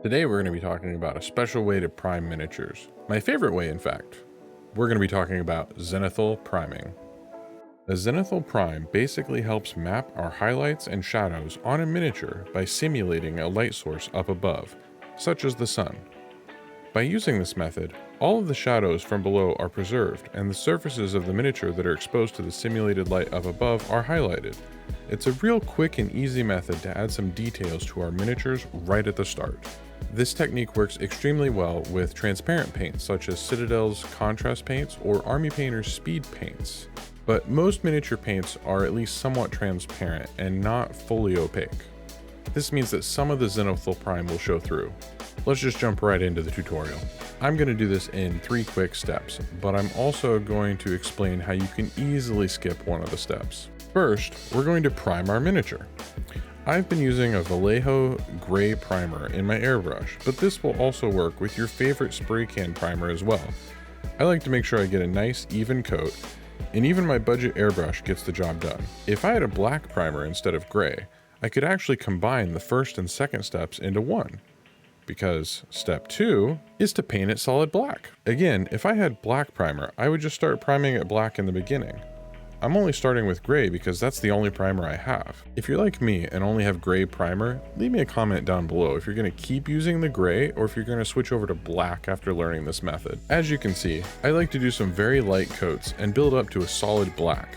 Today we're going to be talking about a special way to prime miniatures. My favorite way, in fact. We're going to be talking about Zenithal Priming. A Zenithal Prime basically helps map our highlights and shadows on a miniature by simulating a light source up above, such as the sun. By using this method, all of the shadows from below are preserved and the surfaces of the miniature that are exposed to the simulated light up above are highlighted. It's a real quick and easy method to add some details to our miniatures right at the start. This technique works extremely well with transparent paints such as Citadel's contrast paints or Army Painter's speed paints. But most miniature paints are at least somewhat transparent and not fully opaque. This means that some of the Zenithal Prime will show through. Let's just jump right into the tutorial. I'm going to do this in 3 quick steps, but I'm also going to explain how you can easily skip one of the steps. First, we're going to prime our miniature. I've been using a Vallejo gray primer in my airbrush, but this will also work with your favorite spray can primer as well. I like to make sure I get a nice even coat, and even my budget airbrush gets the job done. If I had a black primer instead of gray, I could actually combine the first and second steps into one, because step 2 is to paint it solid black. Again, if I had black primer, I would just start priming it black in the beginning. I'm only starting with gray because that's the only primer I have. If you're like me and only have gray primer, leave me a comment down below if you're going to keep using the gray or if you're going to switch over to black after learning this method. As you can see, I like to do some very light coats and build up to a solid black.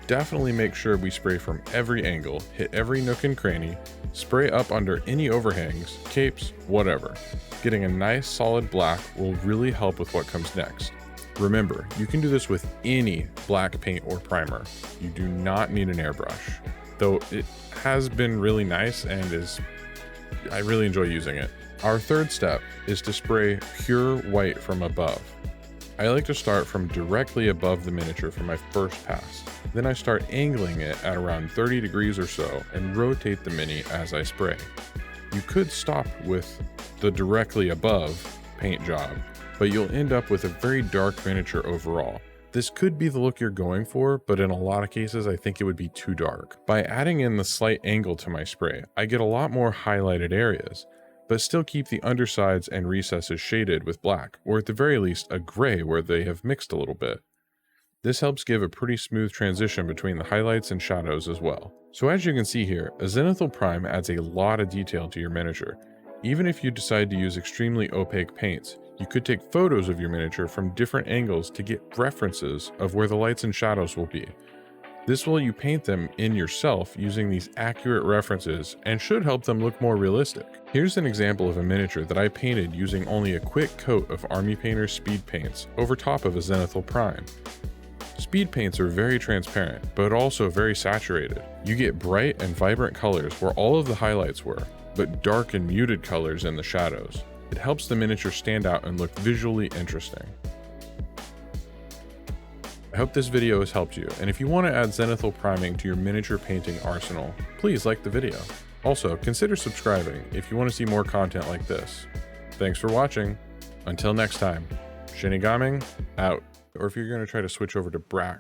Definitely make sure we spray from every angle, hit every nook and cranny, spray up under any overhangs, capes, whatever. Getting a nice solid black will really help with what comes next. Remember, you can do this with any black paint or primer. You do not need an airbrush, though it has been really nice and I really enjoy using it. Our third step is to spray pure white from above. I like to start from directly above the miniature for my first pass. Then I start angling it at around 30 degrees or so and rotate the mini as I spray. You could stop with the directly above paint job, but you'll end up with a very dark miniature overall. This could be the look you're going for, but in a lot of cases I think it would be too dark. By adding in the slight angle to my spray, I get a lot more highlighted areas, but still keep the undersides and recesses shaded with black, or at the very least a gray where they have mixed a little bit. This helps give a pretty smooth transition between the highlights and shadows as well. So as you can see here, a Zenithal Prime adds a lot of detail to your miniature. Even if you decide to use extremely opaque paints, you could take photos of your miniature from different angles to get references of where the lights and shadows will be. This will let you paint them in yourself using these accurate references and should help them look more realistic. Here's an example of a miniature that I painted using only a quick coat of Army Painter's speed paints over top of a Zenithal Prime. Speed paints are very transparent, but also very saturated. You get bright and vibrant colors where all of the highlights were, but dark and muted colors in the shadows. It helps the miniature stand out and look visually interesting. I hope this video has helped you, and if you want to add Zenithal Priming to your miniature painting arsenal, please like the video. Also, consider subscribing if you want to see more content like this. Thanks for watching. Until next time, Shinigaming out. Or if you're going to try to switch over to Brack.